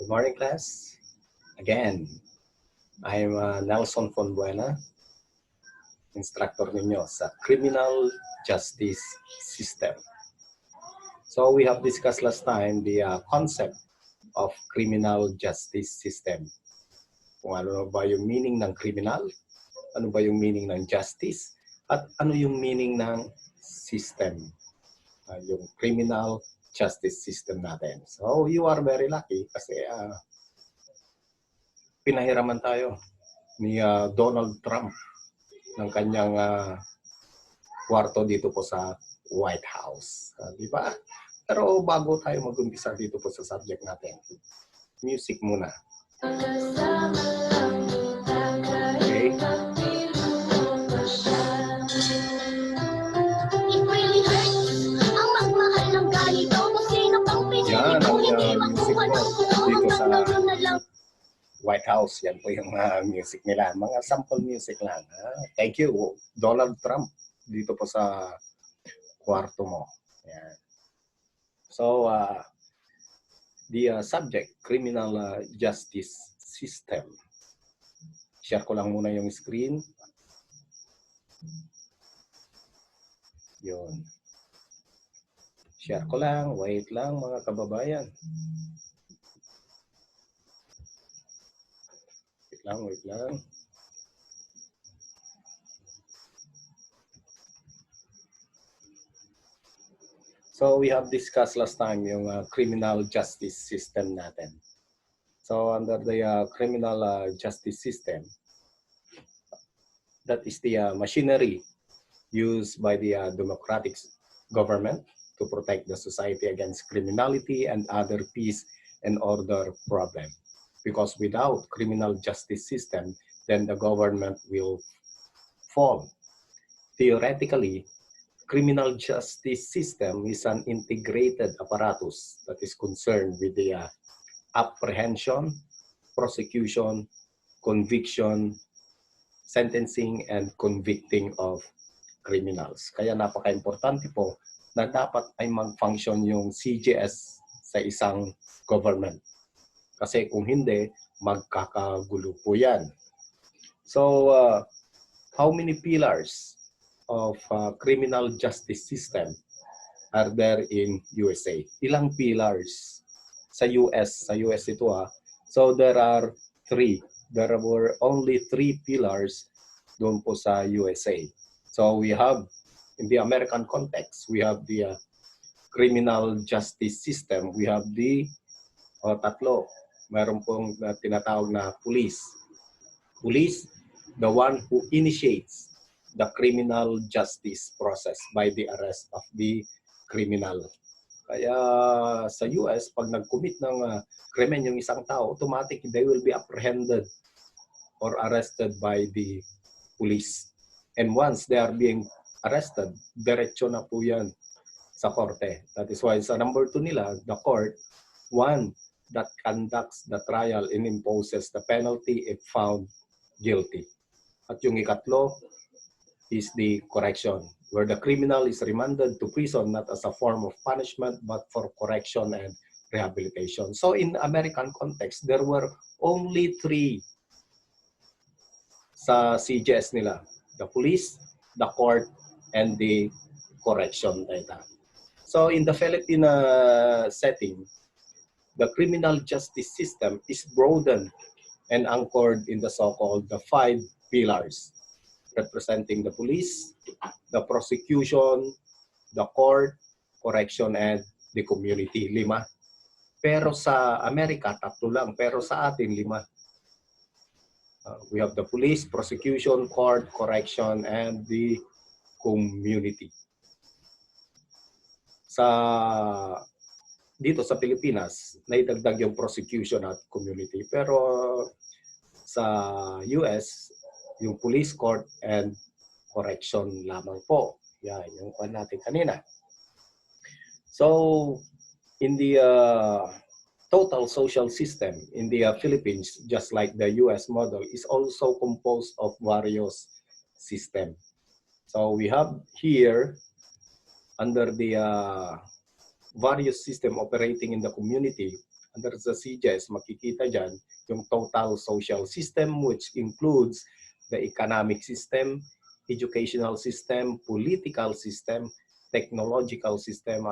Good morning, class. Again, I'm Nelson Fonbuena, instructor ninyo sa Criminal Justice System. So we have discussed last time the concept of criminal justice system. Kung ano ba yung meaning ng criminal, ano ba yung meaning ng justice, at ano yung meaning ng system, yung criminal justice system natin. So you are very lucky kasi pinahiraman tayo ni Donald Trump ng kanyang kwarto dito po sa White House. Di ba? Pero bago tayo mag-umpisa dito po sa subject natin, music muna. Okay. Yan ang music ko dito sa White House. Yan po yung music nila. Mga sample music lang. Thank you, Donald Trump, dito po sa kwarto mo. Yan. So, the subject, criminal justice system. Share ko lang muna yung screen. Yun. Share ko lang. Wait lang, mga kababayan. Wait lang. So we have discussed last time yung criminal justice system natin. So under the criminal justice system, that is the machinery used by the democratic government to protect the society against criminality and other peace and order problem. Because without criminal justice system, then the government will fall. Theoretically, criminal justice system is an integrated apparatus that is concerned with the apprehension, prosecution, conviction, sentencing, and convicting of criminals. Kaya napaka-importante po na dapat ay mag-function yung CJS sa isang government. Kasi kung hindi, magkakagulo po yan. So, how many pillars of criminal justice system are there in USA? Ilang pillars sa US? Sa US ito So, there are 3. There were only 3 pillars doon po sa USA. So, we have, in the American context, we have the criminal justice system. We have the tatlo. Mayroon pong tinatawag na police. Police, the one who initiates the criminal justice process by the arrest of the criminal. Kaya sa US, pag nag-commit ng krimen yung isang tao, automatic they will be apprehended or arrested by the police. And once they are being arrested, diretso na po yan sa korte. That is why sa number 2 nila, the court, one that conducts the trial and imposes the penalty if found guilty. At yung ikatlo is the correction, where the criminal is remanded to prison not as a form of punishment but for correction and rehabilitation. So in American context, there were only 3 sa CJS nila. The police, the court, and the correction data. So in the Philippine setting, the criminal justice system is broadened and anchored in the so-called the 5 pillars, representing the police, the prosecution, the court, correction, and the community. 5. Pero sa Amerika, 3 lang. Pero sa atin, 5. We have the police, prosecution, court, correction, and the community. Dito sa Pilipinas, naidagdag yung prosecution at community. Pero sa US, yung police, court, and correction lamang po. Yan, yung kwan natin kanina. So, in the total social system in the Philippines, just like the US model, is also composed of various systems. So, we have here, under the various system operating in the community, under the CJS, makikita dyan yung total social system, which includes the economic system, educational system, political system, technological system,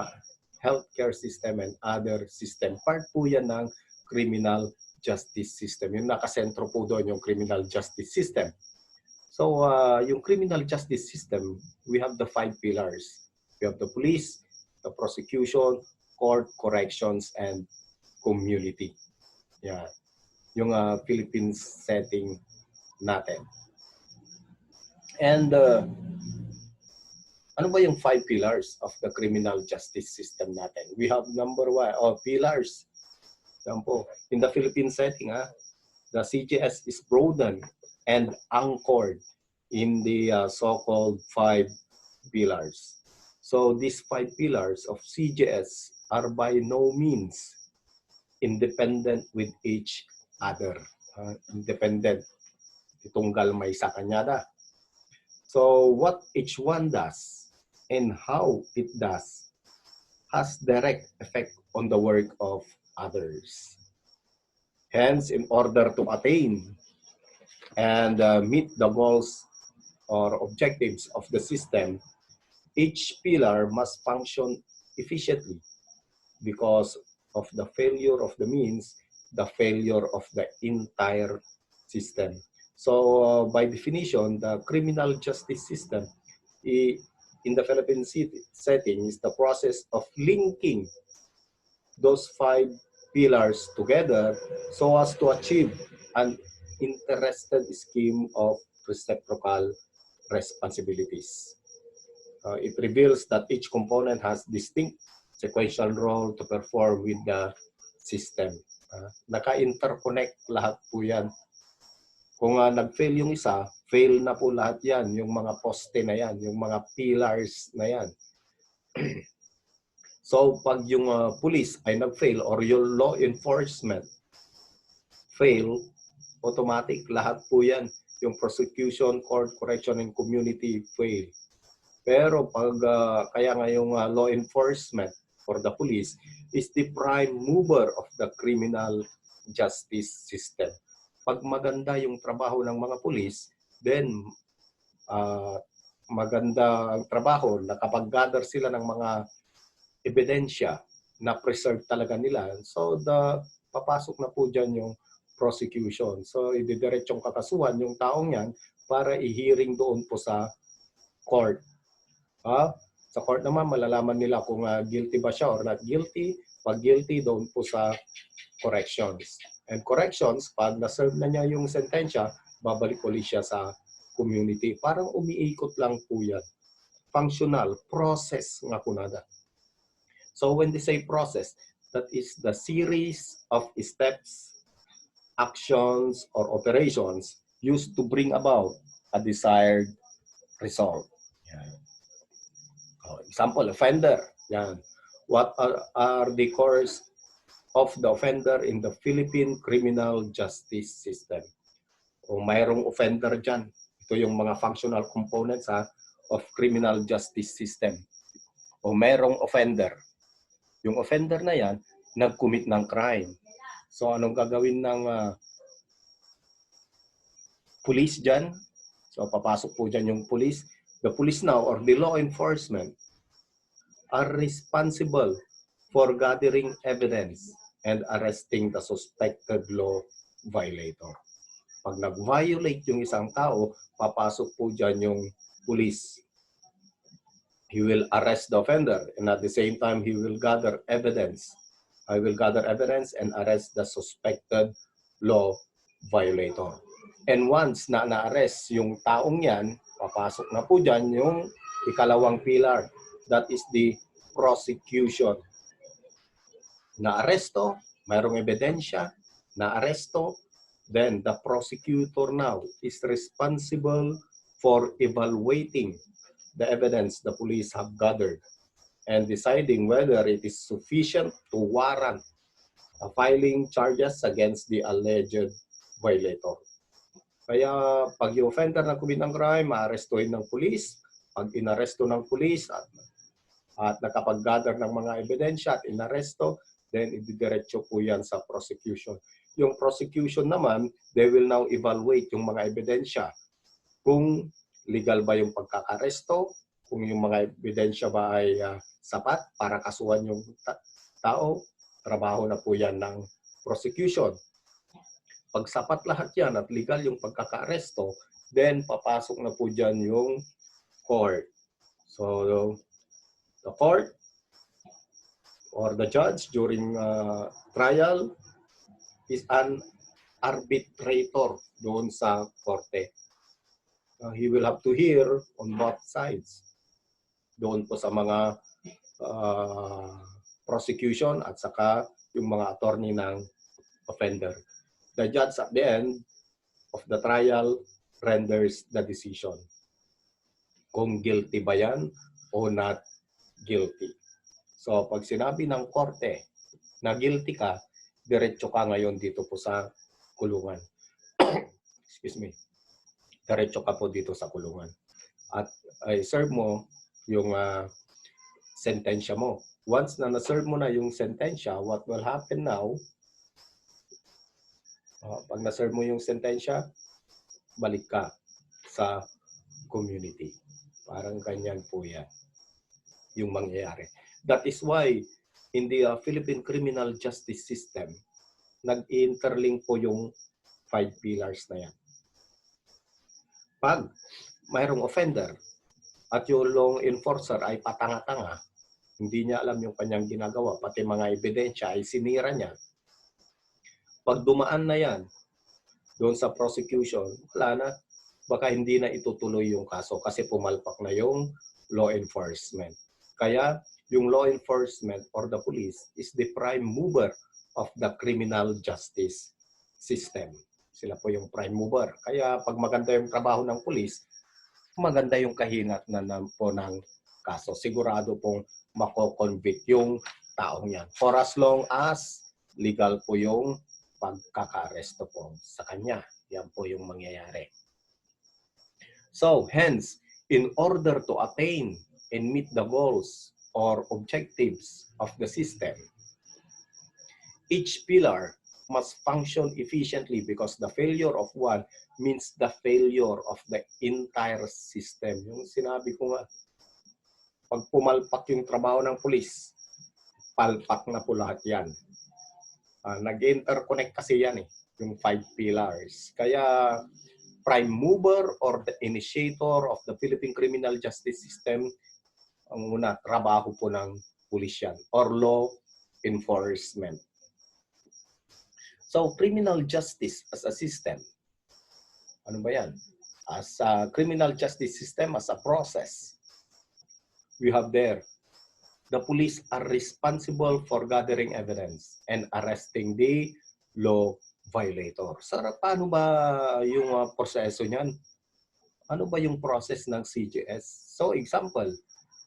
healthcare system, and other system. Part po yan ng criminal justice system. Yung nakasentro po doon yung criminal justice system. So, yung criminal justice system, we have the 5 pillars. We have the police, the prosecution, court, corrections, and community. Yeah. Yung Philippines setting natin. And ano ba yung 5 pillars of the criminal justice system natin? We have number 1, pillars. Yan po. In the Philippine setting, the CJS is broadened and anchored in the so-called 5 pillars. So these 5 pillars of CJS are by no means independent with each other. Independent. Itunggal may sa kanyada. So what each one does and how it does has direct effect on the work of others. Hence, in order to attain and meet the goals or objectives of the system, each pillar must function efficiently because of the failure of the means, the failure of the entire system. So, by definition, the criminal justice system in the Philippine setting is the process of linking those 5 pillars together so as to achieve an interested scheme of reciprocal responsibilities. It reveals that each component has distinct sequential role to perform with the system. Naka-interconnect lahat po yan. Kung nag-fail yung isa, fail na po lahat yan. Yung mga poste na yan, yung mga pillars na yan. So, pag yung police ay nag-fail or yung law enforcement fail, automatic lahat po yan. Yung prosecution, court, correction, and community fail. Pero pag kaya nga yung law enforcement for the police is the prime mover of the criminal justice system. Pag maganda yung trabaho ng mga police, then maganda ang trabaho, nakapag-gather sila ng mga ebidensya na preserve talaga nila. So, papasok na po dyan yung prosecution. So, ididiretsong kakasuhan yung taong yan para i-hearing doon po sa court. Sa court naman, malalaman nila kung guilty ba siya or not guilty. Pag guilty, doon po sa corrections. And corrections, pag na-serve na niya yung sentensya, babalik ulit siya sa community. Parang umiikot lang po yan. Functional, process nga po nada. So when they say process, that is the series of steps, actions, or operations used to bring about a desired result. Yan. Example, offender. Yan. What are the cores of the offender in the Philippine criminal justice system? O mayroong offender dyan. Ito yung mga functional components of criminal justice system. O mayroong offender. Yung offender na yan, nag-commit ng crime. So anong gagawin ng police dyan? So papasok po dyan yung police. The police now or the law enforcement are responsible for gathering evidence and arresting the suspected law violator. Pag nag-violate yung isang tao, papasok po dyan yung police. He will arrest the offender and at the same time, he will gather evidence. I will gather evidence and arrest the suspected law violator. And once na na-arrest yung taong yan, papasok na po dyan yung ikalawang pillar. That is the prosecution. Na-aresto, mayroong ebidensya, na-aresto, then the prosecutor now is responsible for evaluating the evidence the police have gathered and deciding whether it is sufficient to warrant filing charges against the alleged violator. Kaya pag yung offender na commit ng crime, maarestuhin ng police. Pag inaresto ng police at nakapag-gather ng mga ebidensya at inaresto, then ididiretso po yan sa prosecution. Yung prosecution naman, they will now evaluate yung mga ebidensya. Kung legal ba yung pagkakaresto, kung yung mga ebidensya ba ay sapat para kasuhan yung tao, trabaho na po yan ng prosecution. Pag sapat lahat yan at legal yung pagkakaresto, then papasok na po dyan yung court. So, the court or the judge during trial is an arbitrator doon sa korte. He will have to hear on both sides. Doon po sa mga prosecution at saka yung mga attorney ng offender. The judge at the end of the trial renders the decision. Kung guilty ba yan o not guilty. So pag sinabi ng korte na guilty ka, diretso ka ngayon dito po sa kulungan. Excuse me. Diretso ka po dito sa kulungan. At serve mo yung sentensya mo. Once na na-serve mo na yung sentensya, what will happen now, pag na-serve mo yung sentensya, balik ka sa community. Parang ganyan po yan yung mangyayari. That is why in the Philippine criminal justice system, nag-interlink po yung 5 pillars na yan. Pag mayroong offender at yung law enforcer ay patanga-tanga, hindi niya alam yung kanyang ginagawa, pati mga ebidensya ay sinira niya. Pag dumaan na yan, doon sa prosecution, wala na, baka hindi na itutuloy yung kaso kasi pumalpak na yung law enforcement. Kaya yung law enforcement or the police is the prime mover of the criminal justice system. Sila po yung prime mover. Kaya pag maganda yung trabaho ng police, maganda yung kahinatnan po ng kaso. Sigurado pong mako-convict yung taong yan. For as long as legal po yung pagkaka-aresto po sa kanya. Yan po yung mangyayari. So, hence, in order to attain and meet the goals or objectives of the system, each pillar must function efficiently because the failure of one means the failure of the entire system. Yung sinabi ko nga, pag pumalpak yung trabaho ng pulis, palpak na po lahat yan. Nag-interconnect kasi yan yung 5 pillars. Kaya prime mover or the initiator of the Philippine criminal justice system, ang una, trabaho po ng pulis yan or law enforcement. So, criminal justice as a system, ano ba yan? As a criminal justice system, as a process, we have there, the police are responsible for gathering evidence and arresting the law violator. So, paano ba yung proseso niyan? Ano ba yung process ng CJS? So, example,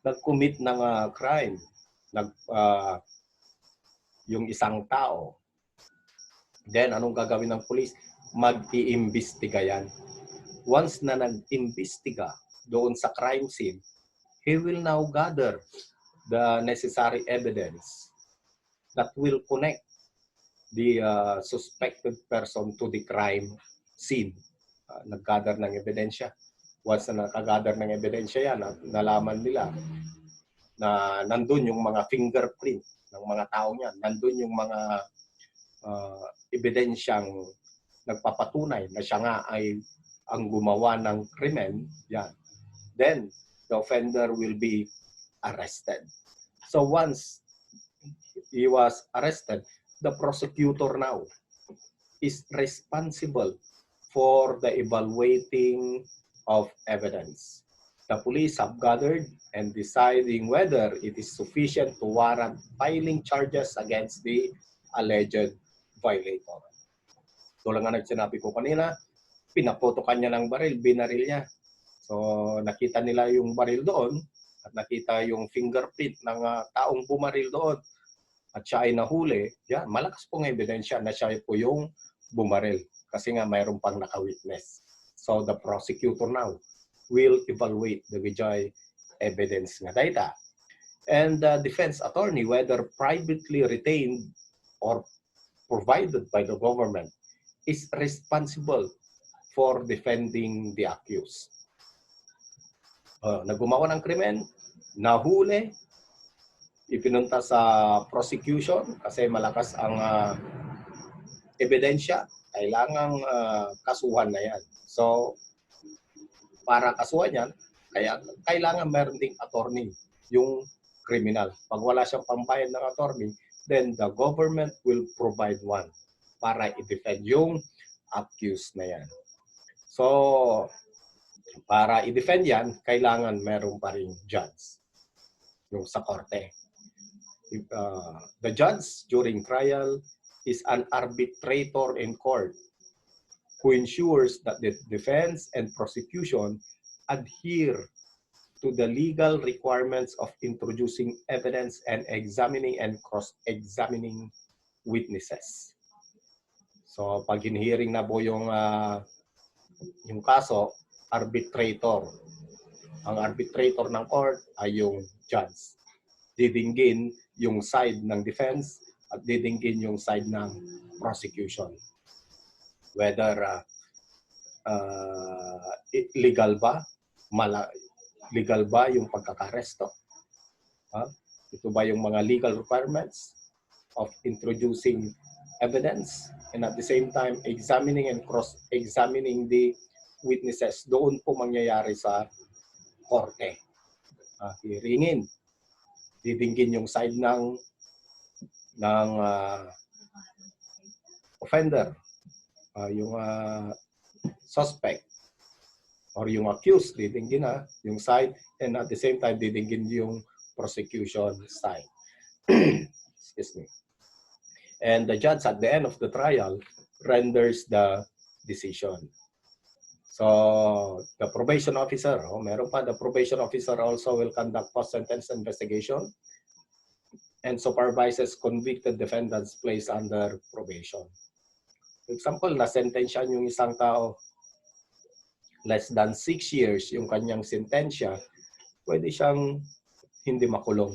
nag-commit ng crime, yung isang tao. Then, anong gagawin ng police? Mag-iimbestiga yan. Once na nag-imbestiga doon sa crime scene, he will now gather the necessary evidence that will connect the suspected person to the crime scene. Nag-gather ng ebidensya. Once na nakagather ng ebidensya yan, nalaman nila na nandun yung mga fingerprint ng mga tao niyan, nandun yung mga ebidensyang nagpapatunay na siya nga ay ang gumawa ng krimen, yan. Then, the offender will be arrested. So once he was arrested, the prosecutor now is responsible for the evaluating of evidence. The police have gathered and deciding whether it is sufficient to warrant filing charges against the alleged violator. Tulad nga sinabi ko kanina, pinapotokan niya ng baril, binaril niya. So nakita nila yung baril doon at nakita yung fingerprint ng taong bumaril doon at siya ay nahuli. Yan, malakas pong ebidensya na siya po yung bumaril kasi nga mayroon pang naka-witness. So the prosecutor now will evaluate the vijay evidence nga data. And the defense attorney, whether privately retained or provided by the government, is responsible for defending the accused. Na gumawa ng krimen, nahuli, ipinunta sa prosecution kasi malakas ang ebidensya, kailangang kasuhan na yan. So, para kasuhan yan, kaya kailangan meron ding attorney, yung criminal. Pag wala siyang pambayad ng attorney, then the government will provide one para i-defend yung accused na yan. So, para i-defend yan, kailangan meron pa rin judge yung sa korte. The judge during trial is an arbitrator in court who ensures that the defense and prosecution adhere to the legal requirements of introducing evidence and examining and cross-examining witnesses. So pag in-hearing na po yung kaso, arbitrator. Ang arbitrator ng court ay yung judge. Didinggin yung side ng defense at didinggin yung side ng prosecution. Whether legal ba, legal ba yung pagkakaresto? Ito ba yung mga legal requirements of introducing evidence and at the same time examining and cross-examining the witnesses? Doon po mangyayari sa korte. Hearingin. Didinggin yung side ng offender, yung suspect or yung accused, didinggin yung side, and at the same time didinggin yung prosecution side. Excuse me. And the judge at the end of the trial renders the decision. So the probation officer, meron pa, the probation officer also will conduct post-sentence investigation and supervises convicted defendants placed under probation. For example, na-sentensya yung isang tao less than 6 years yung kanyang sentensya, pwede siyang hindi makulong.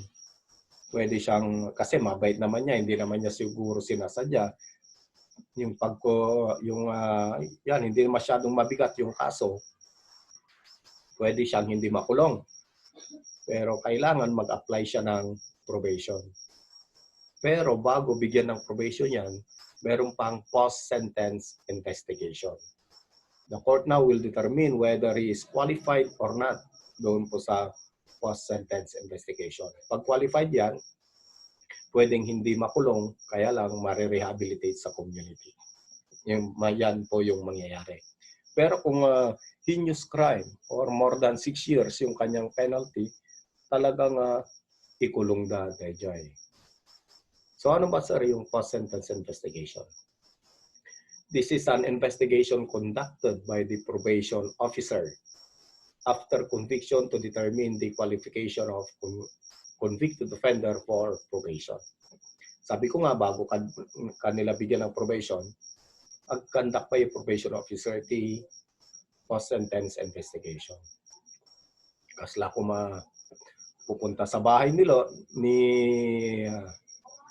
Pwede siyang, kasi mabait naman niya, hindi naman niya siguro sinasadya. Yan, hindi masyadong mabigat yung kaso, pwede siyang hindi makulong. Pero kailangan mag-apply siya ng probation. Pero bago bigyan ng probation yan, meron pang post-sentence investigation. The court now will determine whether he is qualified or not doon po sa post-sentence investigation. Pag qualified yan, pwedeng hindi makulong, kaya lang ma-rehabilitate sa community. Yan po yung mangyayari. Pero kung heinous crime or more than 6 years yung kanyang penalty, talagang ikulong na Dejay. So ano ba sir yung post-sentence investigation? This is an investigation conducted by the probation officer after conviction to determine the qualification of convicted offender for probation. Sabi ko nga, bago kanila bigyan ng probation, mag-conduct pa yung probation officer the post-sentence investigation. Kasla ko pupunta sa bahay nila ni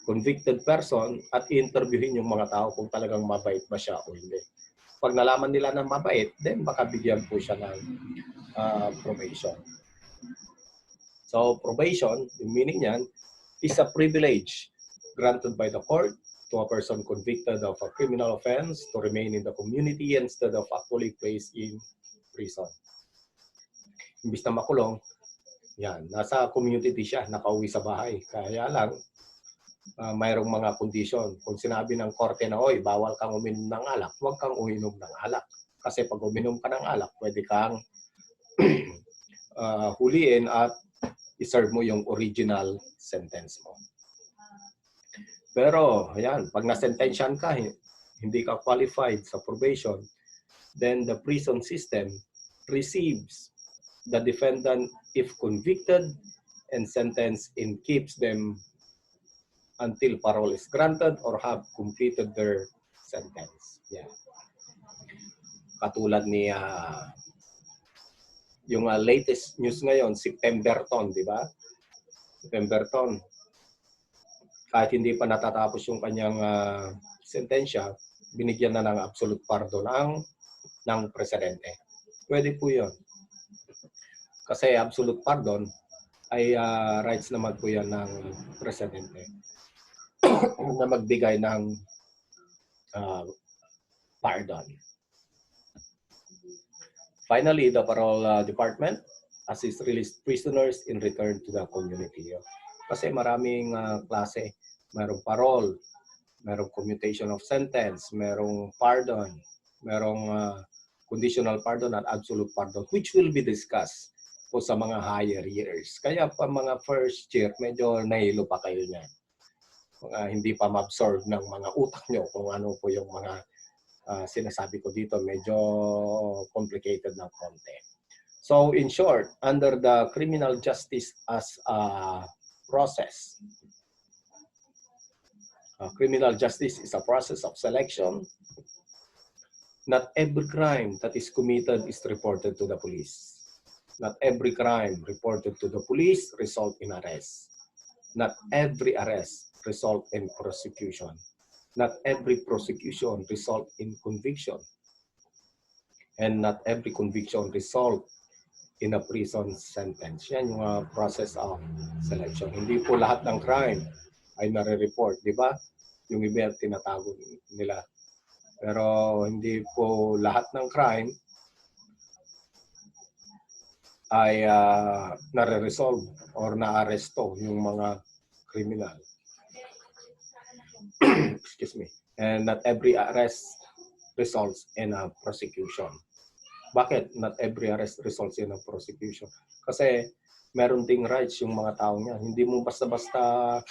convicted person at interviewin yung mga tao kung talagang mabait ba siya o hindi. Pag nalaman nila na mabait, then baka bigyan po siya ng probation. So probation, yung meaning niyan, is a privilege granted by the court to a person convicted of a criminal offense to remain in the community instead of actually placed in prison. Imbis na makulong, yan, nasa community siya, nakauwi sa bahay. Kaya lang, mayroong mga kondisyon. Kung sinabi ng korte na, oy, bawal kang uminom ng alak, huwag kang uminom ng alak. Kasi pag uminom ka ng alak, pwede kang huliin at i-serve mo yung original sentence mo. Pero, ayan, pag nasentensyan ka, hindi ka qualified sa probation, then the prison system receives the defendant if convicted and sentenced and keeps them until parole is granted or have completed their sentence. Yeah. Katulad ni yung latest news ngayon, si Pemberton, di ba? Pemberton, kahit hindi pa natatapos yung kanyang sentensya, binigyan na ng absolute pardon ng presidente. Pwede po yun. Kasi absolute pardon ay rights naman po yan ng presidente na magbigay ng pardon. Finally, the parole department assists released prisoners in return to the community. Kasi maraming klase. Merong parole, merong commutation of sentence, merong pardon, merong conditional pardon at absolute pardon, which will be discussed po sa mga higher years. Kaya pa mga first year, medyo nahilo pa kayo niyan. Hindi pa ma-absorb ng mga utak nyo kung ano po yung mga sinasabi ko dito, medyo complicated ng konti. So in short, under the criminal justice as a process, criminal justice is a process of selection. Not every crime that is committed is reported to the police. Not every crime reported to the police result in arrest. Not every arrest result in prosecution. Not every prosecution result in conviction. And not every conviction result in a prison sentence. Yan yung process of selection. Hindi po lahat ng crime ay nare-report, di ba? Yung iba tinatago nila. Pero hindi po lahat ng crime ay nare-resolve or na-aresto yung mga criminal. Excuse me. And not every arrest results in a prosecution. Bakit not every arrest results in a prosecution? Kasi meron ding rights yung mga tao niya. Hindi mo basta-basta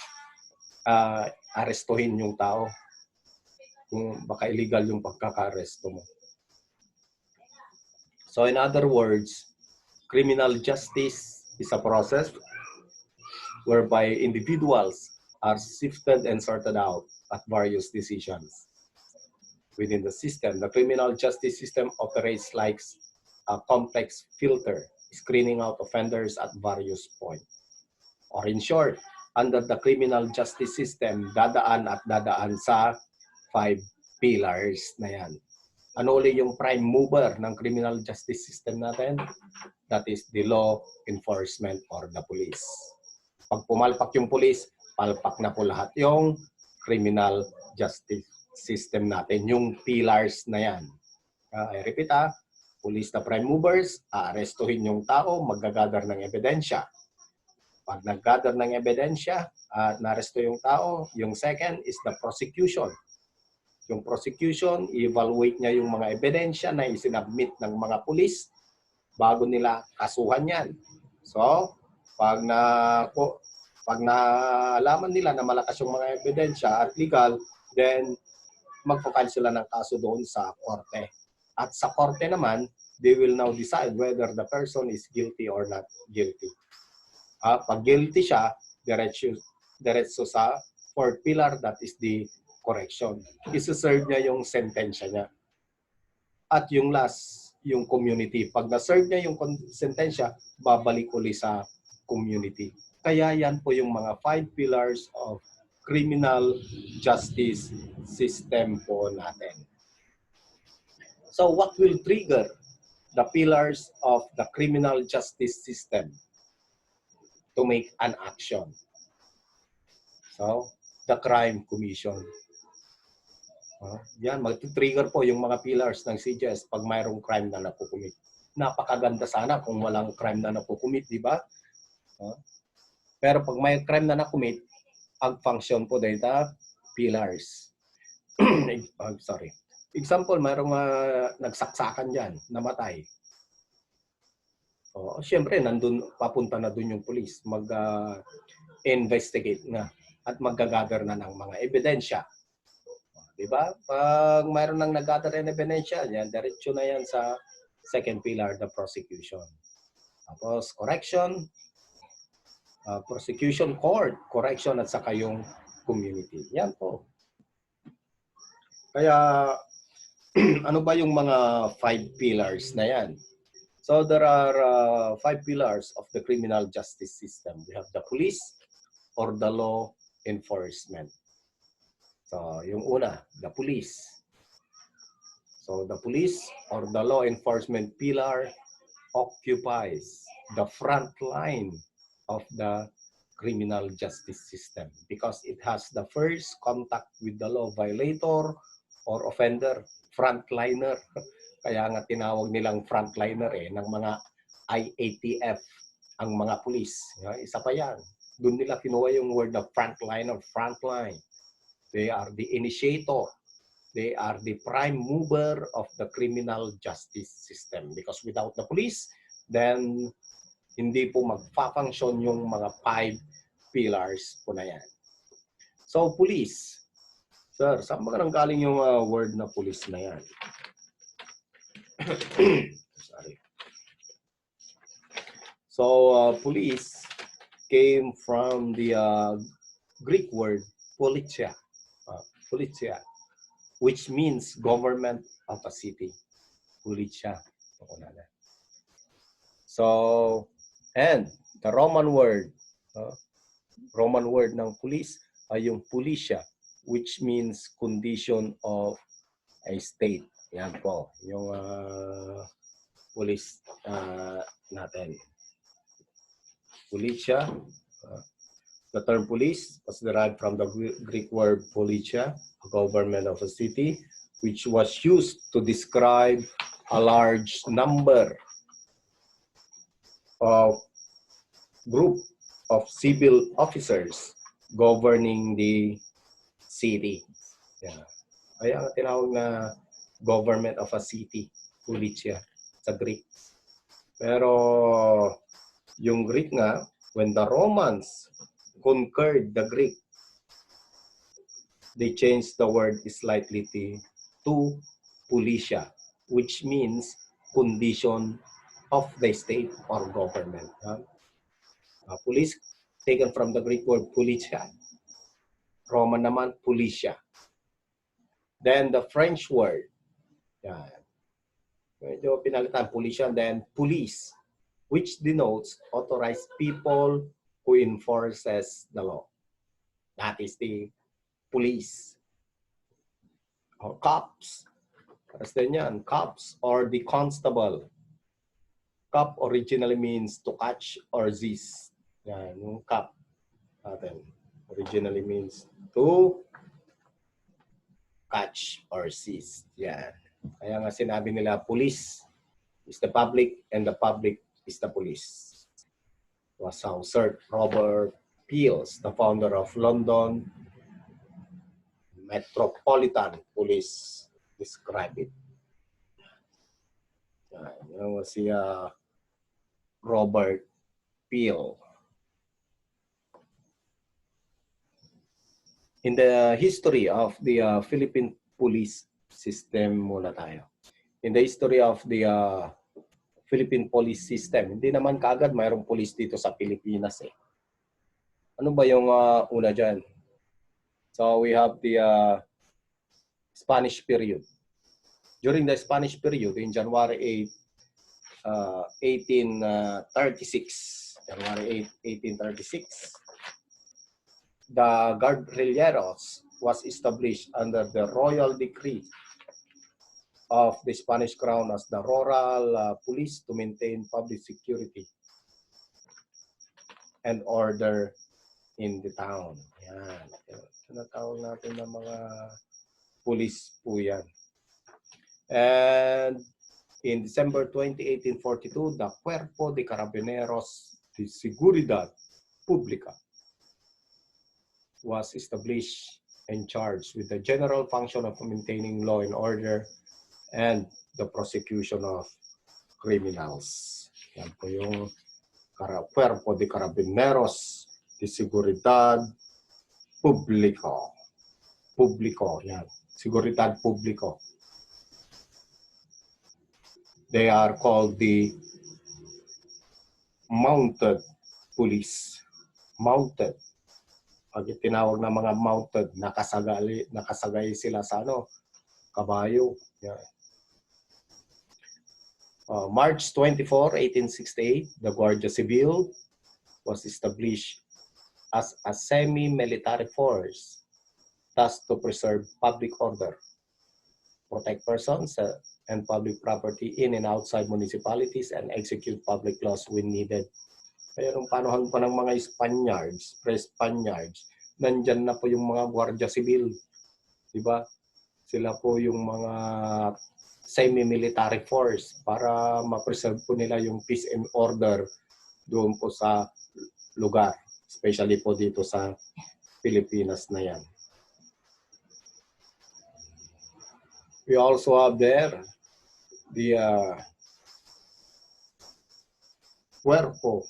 arestuhin yung tao. Kung baka illegal yung pagkaka-aresto mo. So in other words, criminal justice is a process whereby individuals are sifted and sorted out at various decisions. Within the system, the criminal justice system operates like a complex filter, screening out offenders at various points. Or in short, under the criminal justice system, dadaan sa 5 pillars na yan. Ano ulit yung prime mover ng criminal justice system natin? That is the law enforcement or the police. Pag pumalpak yung police, palpak na po lahat yung criminal justice system natin, yung pillars na yan. I repeat, police na prime movers, aarestuhin yung tao, mag-gather ng ebidensya. Pag nag-gather ng ebidensya at naresto yung tao, yung second is the prosecution. Yung prosecution, i-evaluate niya yung mga ebidensya na isinabmit ng mga pulis bago nila kasuhan yan. So, pag nalaman nila na malakas yung mga ebidensya at legal, then magpo-file sila ng kaso doon sa korte. At sa korte naman, they will now decide whether the person is guilty or not guilty. Pag guilty siya, diretso sa fourth pillar, that is the correction. Isa-serve niya yung sentensya niya. At yung last, yung community. Pag na-serve niya yung sentensya, babalik uli sa community. Kaya yan po yung mga 5 pillars of criminal justice system po natin. So what will trigger the pillars of the criminal justice system to make an action? So, the crime commission. Yan, mag-trigger po yung mga pillars ng CJS pag mayroong crime na napukumit. Napakaganda sana kung walang crime na napukumit, di ba? Pero pag may crime na nakumit, ang function po dito, pillars. Sorry. Example, mayroong nagsaksakan dyan, namatay. Siyempre, papunta na dun yung police, mag-investigate na at mag-gather na ng mga ebidensya. Diba? Pag mayroon nang nag-gather ng ebidensya, yan, diretso na yan sa second pillar, the prosecution. Tapos, correction, prosecution court, correction at saka yung community. Yan po. Kaya, ano ba yung mga 5 pillars na yan? So, there are 5 pillars of the criminal justice system. We have the police, or the law enforcement. So, yung una, the police. So, the police or the law enforcement pillar occupies the front line of the criminal justice system because it has the first contact with the law violator or offender, frontliner. Kaya nga tinawag nilang frontliner ng mga IATF, ang mga police. Isa pa yan. Doon nila kinuha yung word na frontliner, frontline. They are the initiator. They are the prime mover of the criminal justice system. Because without the police, then hindi po magfa-function yung mga 5 pillars po na yan. So, police. Sir, saan ba galing yung word na police na yan? Sorry. So, police came from the Greek word politia. Politia, which means government of a city. Politia. So, and the Roman word ng police ay yung politia, which means condition of a state. Yan po, yung police natin. Politia. The term police was derived from the Greek word politia, a government of a city, which was used to describe a large number of group of civil officers governing the city. Yeah. Kaya tinawag na government of a city, politia, sa Greek. Pero yung Greek nga, when the Romans conquered the Greek, they changed the word slightly to politia, which means condition of the state or government. Police taken from the Greek word politia. Roman naman, politia. Then the French word, medyo pinalitan, politia, then police, which denotes authorized people who enforces the law. That is the police. Or cops. Paras din yan, cops or the constable. Cop originally means to catch or seize. Yan, yung cop natin originally means to catch or seize. Yan. Kaya nga sinabi nila, police is the public and the public is the police. Was how Sir Robert Peels, the founder of London Metropolitan Police, described it. Yan was si Robert Peel. In the history of the Philippine police system muna tayo. In the history of the Philippine police system, hindi naman kaagad mayroong police dito sa Pilipinas eh. Ano ba yung una dyan? So we have the Spanish period. During the Spanish period, in January 8, 1836, January 8, 1836, the Guerrilleros was established under the royal decree of the Spanish crown as the rural police to maintain public security and order in the town. Yan. Tinatawag natin ng mga police po yan. And in December 20, 1842, the Cuerpo de Carabineros de Seguridad Pública was established and charged with the general function of maintaining law and order and the prosecution of criminals. Yan po yung Cuerpo de Carabineros de Seguridad Público. Publico, yan. Seguridad Público. They are called the mounted police. Mounted. Pag tinawag na mga mounted, nakasagay sila sa kabayo. Yan. March 24, 1868, the Guardia Civil was established as a semi-military force, thus to preserve public order, protect persons and public property in and outside municipalities, and execute public laws when needed. Kaya nung panahon pa ng mga Spaniards, pre-Spaniards, nandyan na po yung mga Guardia Civil. Diba? Sila po yung mga semi-military force para ma-preserve po nila yung peace and order doon po sa lugar. Especially po dito sa Pilipinas na yan. We also have there the Cuerpo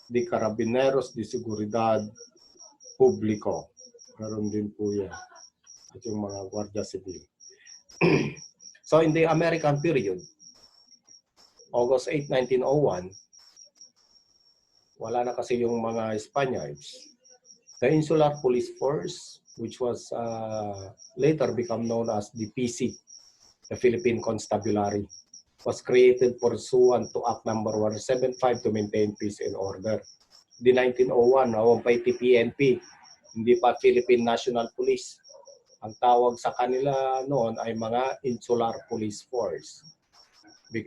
de Carabineros de Seguridad Público. Meron din po yan. At yung mga Guardia Civil. So in the American period, August 8, 1901, wala na kasi yung mga Spaniards. The Insular Police Force, which was later become known as the PC, the Philippine Constabulary, was created pursuant to Act Number 175 to maintain peace and order. The 1901, nawang pa PNP, hindi pa Philippine National Police. Ang tawag sa kanila noon ay mga Insular Police Force.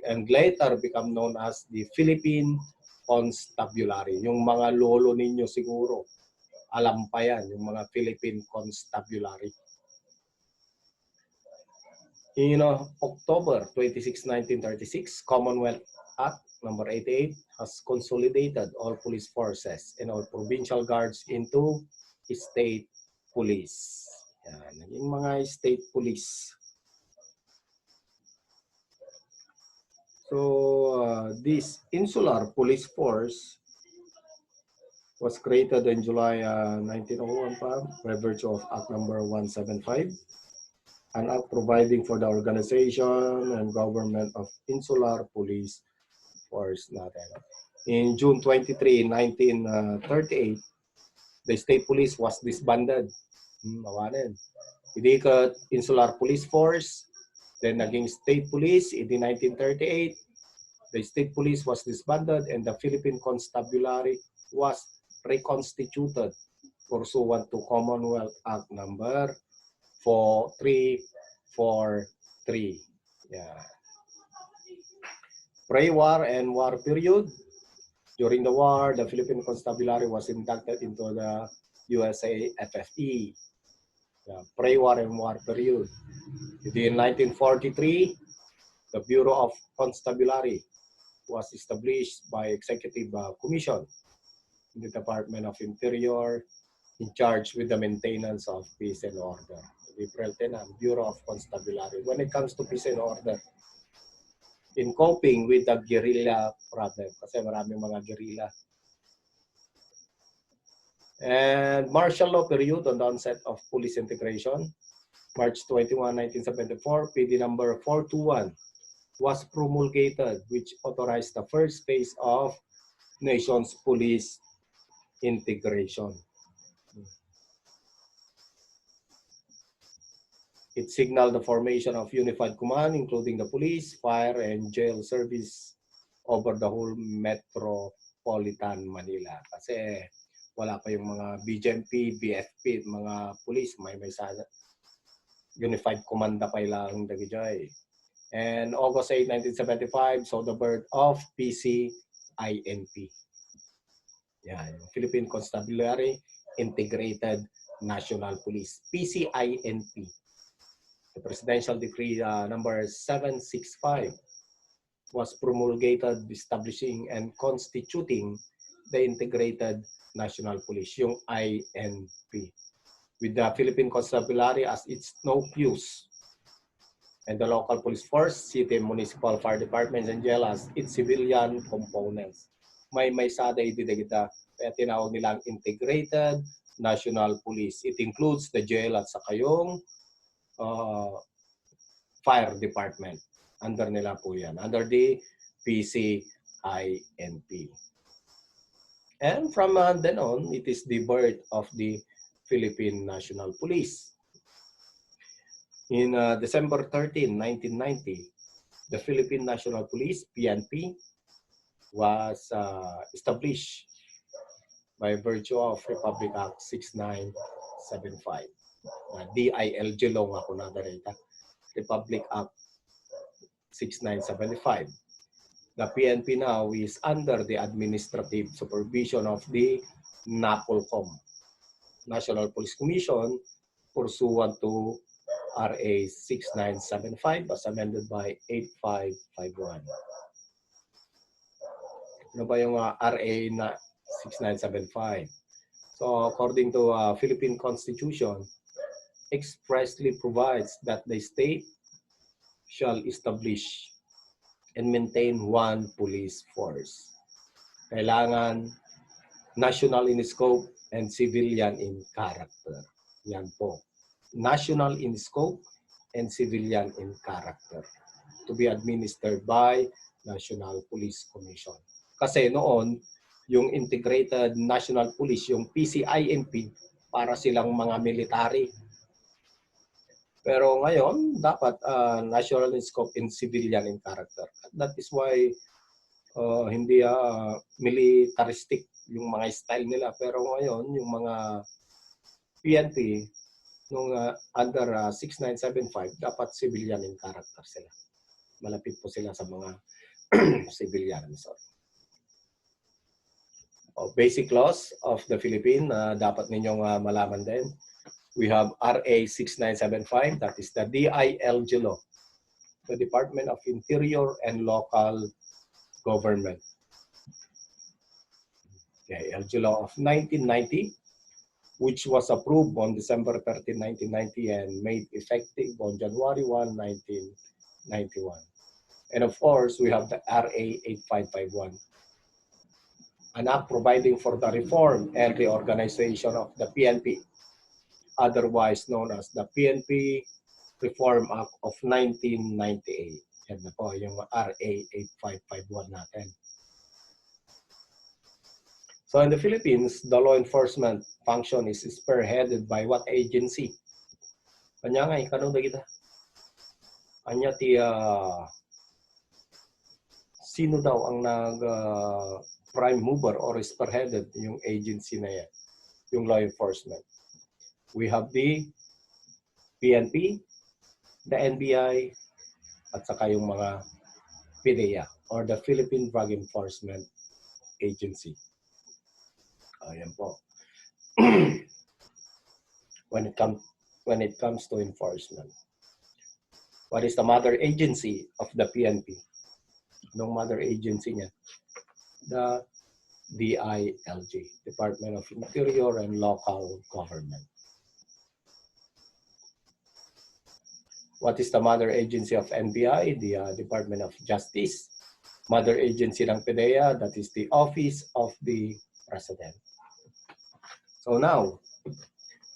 And later become known as the Philippine Constabulary. Yung mga lolo ninyo siguro, alam pa yan, yung mga Philippine Constabulary. In October 26, 1936, Commonwealth Act Number 88 has consolidated all police forces and all provincial guards into state police. Yan, yung mga state police. So this Insular Police Force was created in July 1901 by virtue of Act Number 175. An act providing for the organization and government of Insular Police Force natin. In June 23, 1938, the state police was disbanded. Mawanin. Idikat Insular Police Force, then naging state police in 1938. The state police was disbanded and the Philippine Constabulary was reconstituted pursuant to Commonwealth Act Number 343. Yeah. Pre-war and war period. During the war, the Philippine Constabulary was inducted into the USA FFE. Yeah. Pre-war and war period. In 1943, the Bureau of Constabulary was established by Executive Commission in the Department of Interior in charge with the maintenance of peace and order. April 10, Bureau of Constabulary. When it comes to peace and order, in coping with the guerrilla problem, kasi maraming mga guerrilla. And martial law period on the onset of police integration, March 21, 1974, PD number 421 was promulgated, which authorized the first phase of nation's police integration. It signaled the formation of unified command, including the police, fire, and jail service over the whole metropolitan Manila. Kasi wala pa yung mga BGMP, BFP, mga police, may sana. Unified command na pa ilang dagijay. And August 8, 1975, saw the birth of PCINP. Yan, Philippine Constabulary Integrated National Police, PCINP. The Presidential Decree number 765 was promulgated establishing and constituting the Integrated National Police, yung INP, with the Philippine Constabulary as its nucleus, and the local police force, city and municipal fire departments, and jail as its civilian components. May sada ididagita, kaya tinawag nilang Integrated National Police. It includes the jail at saka yung fire department. Under nila po yan. Under the PCINP. And from then on, it is the birth of the Philippine National Police. In December 13, 1990, the Philippine National Police, PNP, was established by virtue of Republic Act 6975. DILG law nga po na darita. Republic Act 6975. The PNP now is under the administrative supervision of the NAPOLCOM, National Police Commission, pursuant to RA 6975 as amended by 8551. Ano ba yung RA na 6975? So according to Philippine Constitution, expressly provides that the state shall establish and maintain one police force. Kailangan national in scope and civilian in character. Yan po. National in scope and civilian in character. To be administered by National Police Commission. Kasi noon, yung Integrated National Police, yung PCINP, para silang mga military. Pero ngayon, dapat national in scope and civilian in character. That is why hindi militaristic yung mga style nila. Pero ngayon, yung mga PNP, nung under 6975, dapat civilian in character sila. Malapit po sila sa mga civilian. Sorry. Basic laws of the Philippines, dapat ninyong malaman din. We have RA 6975, that is the DILG law, the Department of Interior and Local Government. DILG law of 1990, which was approved on December 13, 1990 and made effective on January 1, 1991. And of course, we have the RA 8551, an act providing for the reform and reorganization of the PNP, otherwise known as the PNP Reform Act of 1998. Yan na po yung RA 8551 natin. So in the Philippines, the law enforcement function is spearheaded by what agency? Kanya nga, ikanong na kita. Kanya sino daw ang prime mover or spearheaded yung agency na yan, yung law enforcement? We have the PNP, the NBI, at saka yung mga PDEA or the Philippine Drug Enforcement Agency. Ayan po. When it comes to enforcement. What is the mother agency of the PNP? Anong mother agency niya? The DILG, Department of Interior and Local Government. What is the mother agency of NBI? The Department of Justice. Mother agency ng PDEA, that is the Office of the President. So now,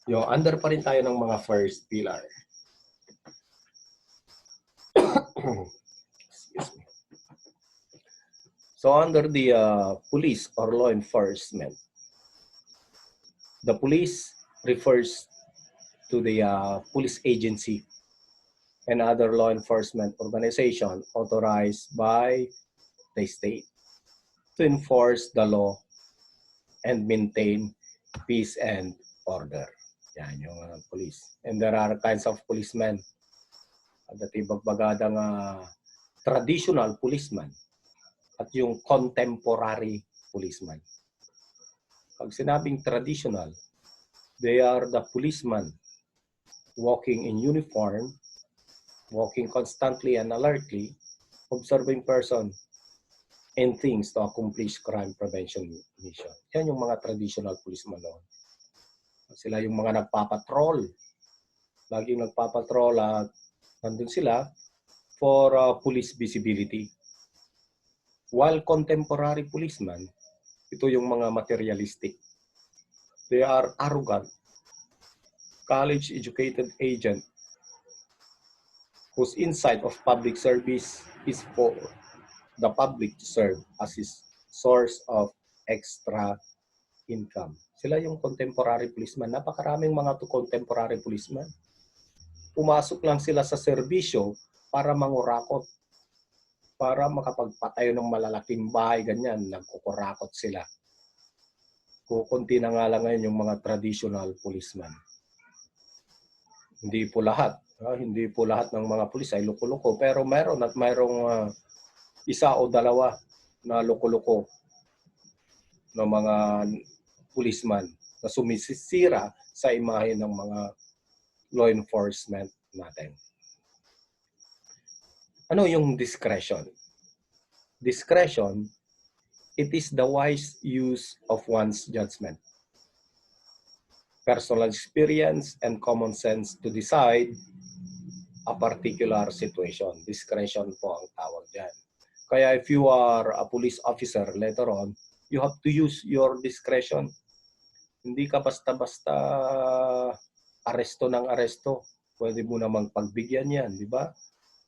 yung under pa rin tayo ng mga first pillar. Excuse me. So under the police or law enforcement, the police refers to the police agency and other law enforcement organization authorized by the state to enforce the law and maintain peace and order. Yan yung police. And there are kinds of policemen. Dati bagbagadang traditional policeman at yung contemporary policeman. Pag sinabing traditional, they are the policeman walking in uniform, walking constantly and alertly, observing person and things to accomplish crime prevention mission. Yan yung mga traditional policemen noon. Sila yung mga nagpapatrol. Laging nagpapatrol at nandun sila for police visibility. While contemporary policemen, ito yung mga materialistic. They are arrogant, college-educated agent whose insight of public service is for the public to serve as his source of extra income. Sila yung contemporary policeman. Napakaraming mga contemporary policeman. Pumasok lang sila sa serbisyo para mangurakot, para makapagpatayo ng malalaking bahay, ganyan, nagkukurakot sila. Kukunti na nga lang ngayon yung mga traditional policemen. Hindi po lahat. Hindi po lahat ng mga pulis ay loko-loko. Pero mayroong isa o dalawa na loko-loko ng mga policeman na sumisisira sa imahe ng mga law enforcement natin. Ano yung discretion? Discretion, it is the wise use of one's judgment, personal experience, and common sense to decide a particular situation. Discretion po ang tawag dyan. Kaya if you are a police officer later on, you have to use your discretion. Hindi ka basta-basta aresto ng aresto. Pwede mo namang pagbigyan yan, di ba?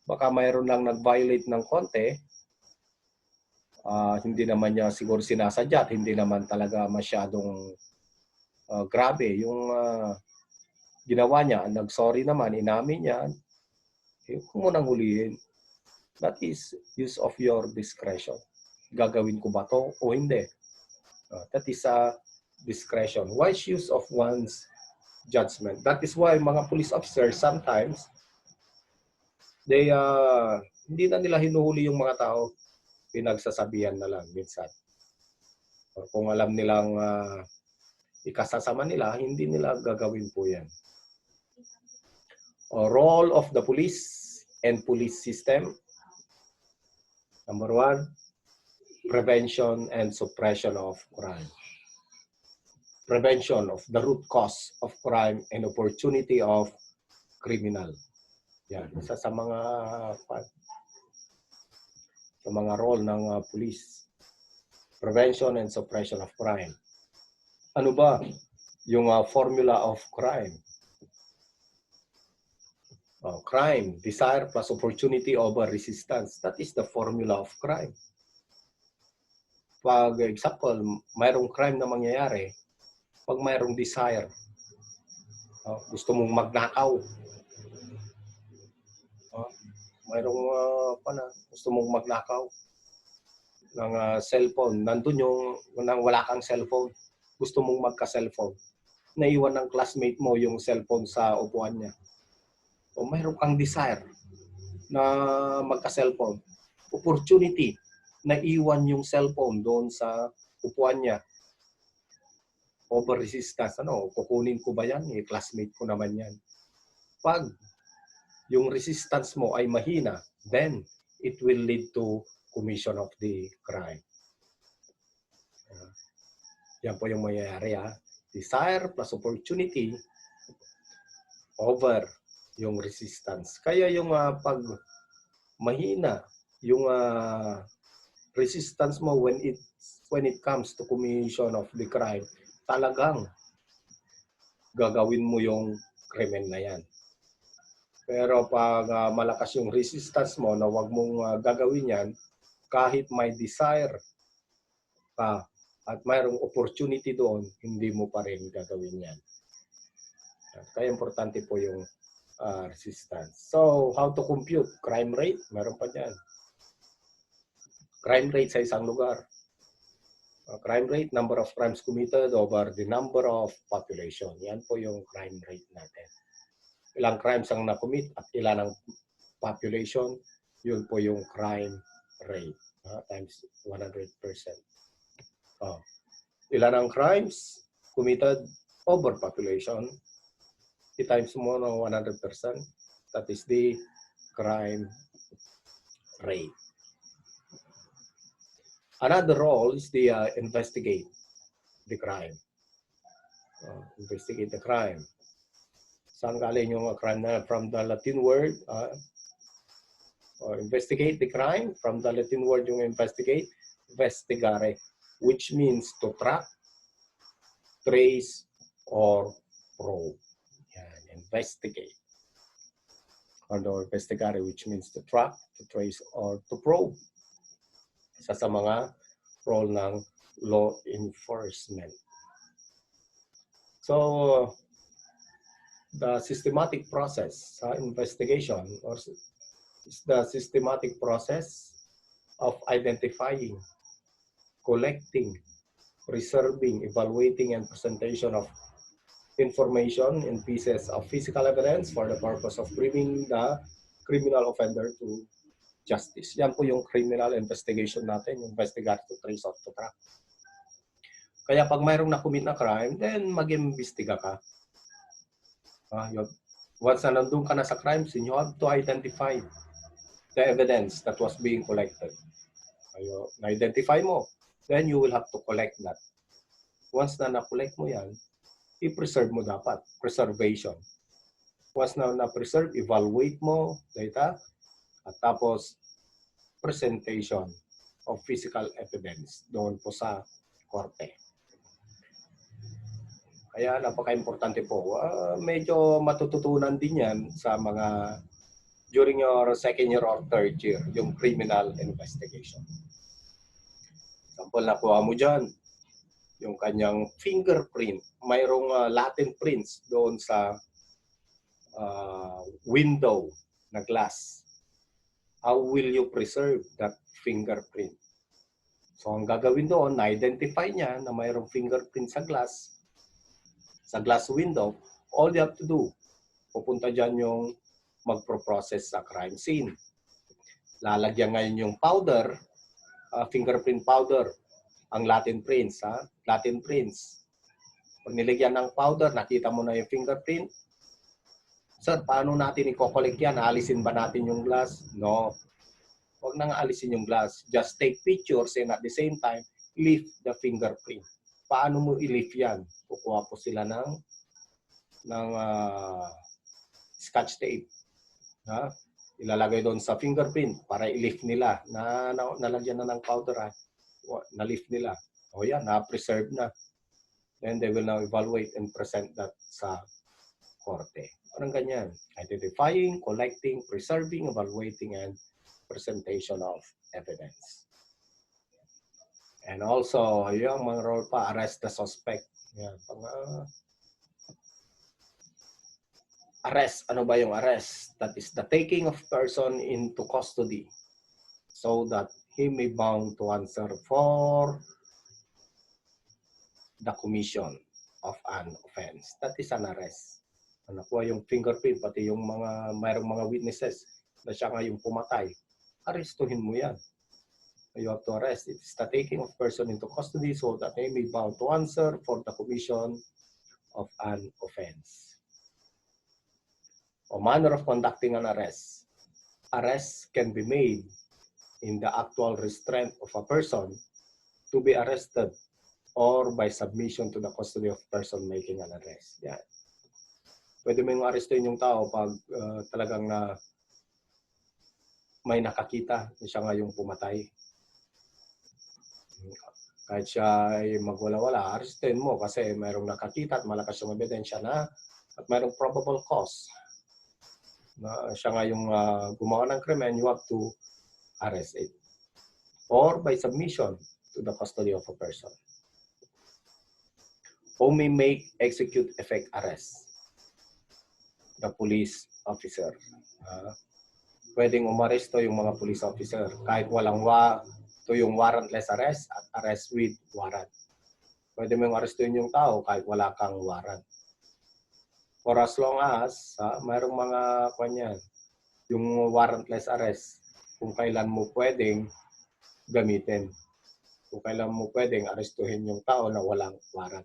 Baka mayroon lang nag-violate ng konti, hindi naman niya siguro sinasadya at hindi naman talaga masyadong grabe yung ginawa niya. Nag-sorry naman, inamin niya, huwag mo nang hulihin. That is use of your discretion. Gagawin ko ba to o hindi? That is a discretion. Wise use of one's judgment. That is why mga police officers sometimes, they hindi na nila hinuhuli yung mga tao, pinagsasabihan na lang minsan. Or kung alam nilang ikasasama nila, hindi nila gagawin po yan. Role of the police and police system. Number 1, prevention and suppression of crime. Prevention of the root cause of crime and opportunity of criminal. Yan, isa sa mga role ng police. Prevention and suppression of crime. Ano ba yung formula of crime? Crime, desire plus opportunity over resistance. That is the formula of crime. Pag example, mayroong crime na mangyayari, pag mayroong desire, gusto mong magnakaw, mayroong gusto mong magnakaw ng cellphone, nandun yung wala kang cellphone, gusto mong magka-cellphone, naiwan ng classmate mo yung cellphone sa upuan niya. O mayroon kang desire na magka-cellphone, opportunity na iwan yung cellphone doon sa upuan niya. Over resistance, kukunin ko ba yan? Classmate ko naman yan. Pag yung resistance mo ay mahina, then it will lead to commission of the crime. Yan po yung mangyayari. Desire plus opportunity over yung resistance. Kaya yung pag mahina yung resistance mo when it comes to commission of the crime, talagang gagawin mo yung krimen na yan. Pero pag malakas yung resistance mo na wag mong gagawin yan, kahit may desire ka at mayroong opportunity doon, hindi mo pa rin gagawin yan. Kaya importante po yung resistance. So, how to compute crime rate? Meron pa dyan. Crime rate sa isang lugar. Crime rate, number of crimes committed over the number of population. Yan po yung crime rate natin. Ilang crimes ang na-commit at ilan ang population, yun po yung crime rate. Times 100%. Ilan ang crimes committed over population, times mo ng 100%, that is the crime rate. Another role is the investigate the crime. Investigate the crime. Saan galing yung crime na? From the Latin word, or investigate the crime, from the Latin word yung investigate, investigare, which means to track, trace, or probe. Investigate. Or investigare, which means to track, to trace, or to probe. Isa sa mga role ng law enforcement. So, the systematic process sa investigation or is the systematic process of identifying, collecting, preserving, evaluating, and presentation of information in pieces of physical evidence for the purpose of bringing the criminal offender to justice. Yan po yung criminal investigation natin, yung investigate to trace or to track. Kaya pag mayroong na-commit na crime, then mag-imbestiga ka. Once na nandun ka na sa crime scene, you have to identify the evidence that was being collected. Na-identify mo, then you will have to collect that. Once na na-collect mo yan, i-preserve mo dapat. Preservation. Once na na-preserve, evaluate mo data, at tapos presentation of physical evidence doon po sa korte. Kaya napaka-importante po. Medyo matututunan din yan sa mga during your second year or third year, yung criminal investigation. Example, nakuha mo dyan, yung kanyang fingerprint. Mayroong Latin prints doon sa window na glass. How will you preserve that fingerprint? So ang gagawin doon, na-identify niya na mayroong fingerprint sa glass window. All you have to do, pupunta dyan yung magpro-process sa crime scene. Lalagyan ngayon yung powder, fingerprint powder, ang Latin prints. Latin prints. Pag nilagyan ng powder, nakita mo na yung fingerprint. Sir, paano natin i-collect yan? Alisin ba natin yung glass? No. Huwag nang alisin yung glass. Just take pictures and at the same time, lift the fingerprint. Paano mo i-lift yan? Kukuha po sila ng scotch tape. Ilalagay doon sa fingerprint para i-lift nila. Nalagyan na ng powder. Na-lift nila. O yan, na-preserve na. Then they will now evaluate and present that sa korte. Parang ganyan. Identifying, collecting, preserving, evaluating, and presentation of evidence. And also, yung mga role pa, arrest the suspect. Yan. Arrest. Ano ba yung arrest? That is the taking of person into custody so that he may bound to answer for the commission of an offense. That is an arrest. Nakuha yung fingerprint, pati yung mayroong mga witnesses na siya nga yung pumatay. Arestuhin mo yan. You have to arrest. It is the taking of person into custody so that they may bound to answer for the commission of an offense. O manner of conducting an arrest. Arrest can be made in the actual restraint of a person to be arrested or by submission to the custody of person making an arrest. Yan. Pwede mo yung arrestuin yung tao pag talagang may nakakita na siya nga yung pumatay. Kahit siya ay magwala-wala, arrestuin mo kasi mayroong nakakita at malakas yung ebidensya na at mayroong probable cause na siya nga yung gumawa ng krimen, you have to arrest it. Or by submission to the custody of a person. Who may make, execute, effect arrest? The police officer. Pwedeng umaresto yung mga police officer kahit walang ito yung warrantless arrest at arrest with warrant. Pwede mo yung arestuin yung tao kahit wala kang warrant. For as long as mayroong mga kanyan, yung warrantless arrest, kung kailan mo pwedeng gamitin. Kung kailan mo pwedeng arestuhin yung tao na walang warrant.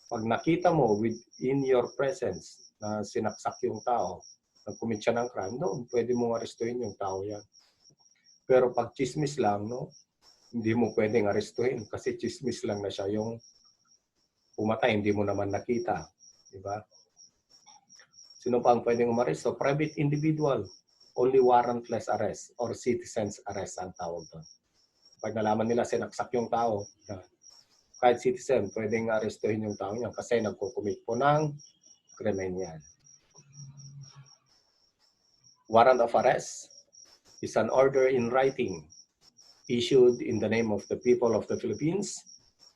Pag nakita mo within your presence na sinaksak yung tao, nag-commit siya ng crime, no, pwede mong arestuhin yung tao yan. Pero pag chismis lang, no, hindi mo pwedeng arestuhin kasi chismis lang na siya yung pumatay, hindi mo naman nakita. Diba? Sino pa ang pwedeng umaresto? Private individual. Only warrantless arrest or citizen's arrest ang tawag doon. Pag nalaman nila sinaksak yung tao, kahit citizen, pwedeng arestuhin yung tao niya kasi nagkukumit po ng krimen yan. Warrant of arrest is an order in writing issued in the name of the people of the Philippines,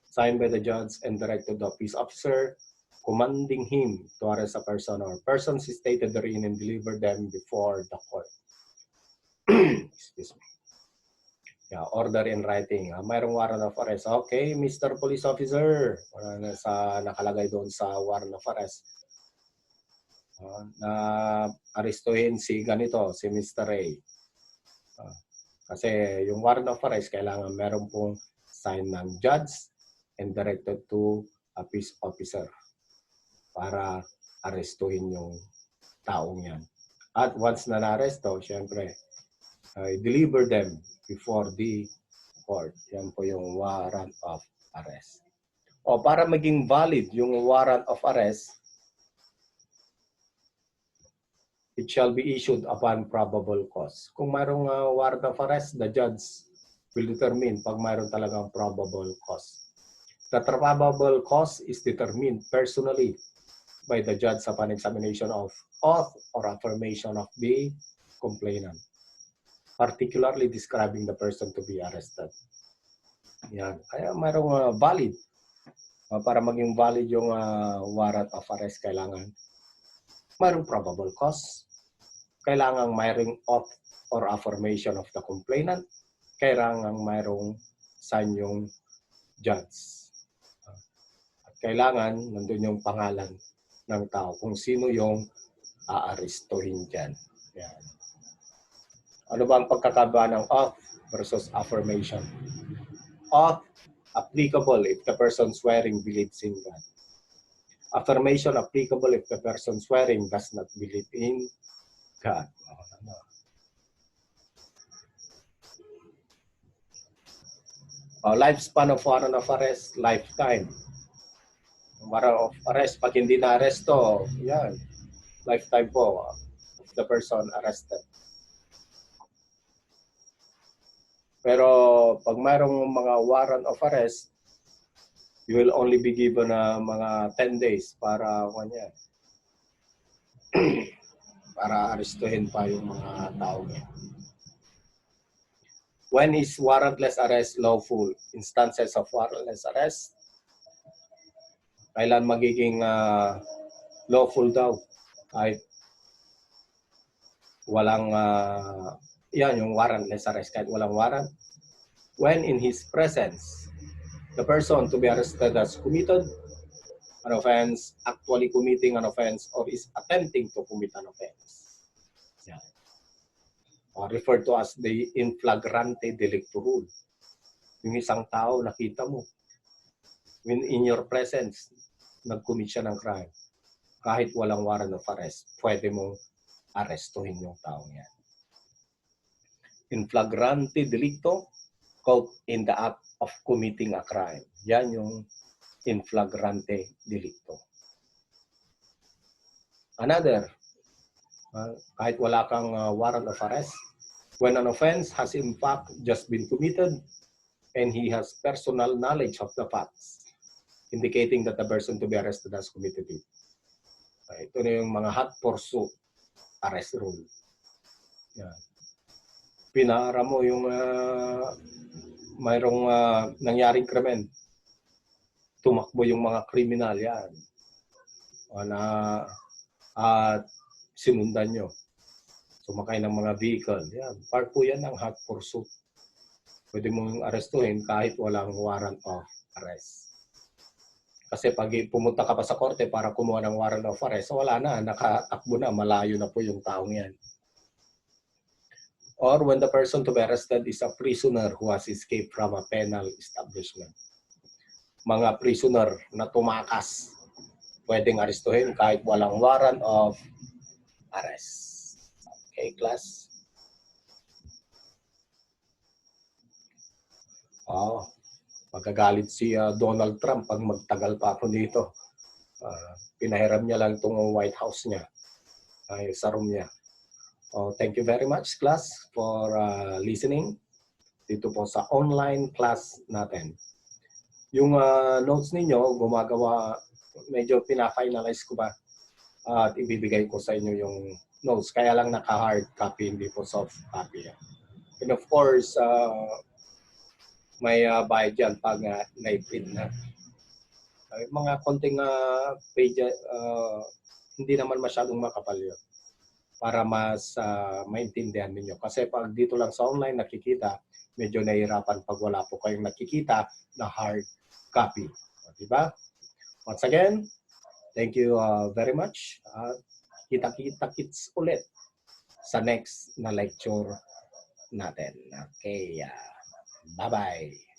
signed by the judge and directed to the peace officer, commanding him to arrest a person or persons stated therein and deliver them before the court. Excuse me. Yeah, order in writing. Mayroong warrant of arrest. Okay, Mr. Police Officer. Nakalagay doon sa warrant of arrest. Na arestuhin si ganito, si Mr. A. Kasi yung warrant of arrest, kailangan meron pong sign ng judge and directed to a peace officer para arestuhin yung taong yan. At once na na-aresto, syempre, deliver them before the court. Yan po yung warrant of arrest. O para maging valid yung warrant of arrest, it shall be issued upon probable cause. Kung mayroong warrant of arrest, the judge will determine pag mayroong talagang probable cause. The probable cause is determined personally by the judge upon examination of oath or affirmation of the complainant, particularly describing the person to be arrested. Yan. Kaya mayroong valid. Para maging valid yung warrant of arrest, kailangan mayroong probable cause, kailangan mayroong oath or affirmation of the complainant, kailangan mayroong sign yung judge. At kailangan nandun yung pangalan ng tao kung sino yung aarestuhin dyan. Yan. Ano ba ang pagkakaba ng oath versus affirmation? Oath, applicable if the person swearing believes in God. Affirmation, applicable if the person swearing does not believe in God. Lifespan of warrant of arrest, lifetime. Warrant of arrest, pag hindi na-aresto, yan, lifetime po of the person arrested. Pero pag mayroong mga warrant of arrest, you will only be given mga 10 days para para arestuhin pa yung mga tao niya. When is warrantless arrest lawful? Instances of warrantless arrest. Kailan magiging lawful daw? Kahit walang, yan yung warrantless arrest, kahit walang warrant. When in his presence, the person to be arrested has committed an offense, actually committing an offense, or is attempting to commit an offense. Yan. Referred to as the in flagrante delicto rule. Yung isang tao, nakita mo, when in your presence, nag-commit siya ng crime, kahit walang warrant of arrest, pwede mong arestuhin yung taong yan. In flagrante delicto, caught in the act of committing a crime. Yan yung in flagrante delicto. Another, kahit wala kang warrant of arrest, when an offense has in fact just been committed and he has personal knowledge of the facts, indicating that the person to be arrested has committed it. Ito na yung mga hot pursuit arrest rule. Yan. Pinara mo yung mayroong nangyaring krimen. Tumakbo yung mga kriminal yan. At sinundan nyo. Sumakay ng mga vehicle. Yan. Part po yan ng hot pursuit. Pwede mong arestuhin kahit walang warrant of arrest. Kasi pag pumunta ka pa sa korte para kumuha ng warrant of arrest, wala na, nakatakbo na, malayo na po yung taong yan. Or when the person to be arrested is a prisoner who has escaped from a penal establishment. Mga prisoner na tumakas, pwedeng arestuhin kahit walang warrant of arrest. Okay, class? Magagalit si Donald Trump pag magtagal pa ako dito. Pinahiram niya lang itong White House niya, sa room niya. Thank you very much, class, for listening dito po sa online class natin. Yung notes ninyo, medyo pina-finalize ko ba at ibibigay ko sa inyo yung notes. Kaya lang naka-hard copy, hindi po soft copy. And of course, may bayad yan pag na-print na. Mga konting page, hindi naman masyadong makapal yun. para mas maintindihan ninyo. Kasi pag dito lang sa online nakikita, medyo nahihirapan pag wala po kayong nakikita na hard copy. Diba? Once again, thank you very much. Kita-kits ulit sa next na lecture natin. Okay. Bye-bye.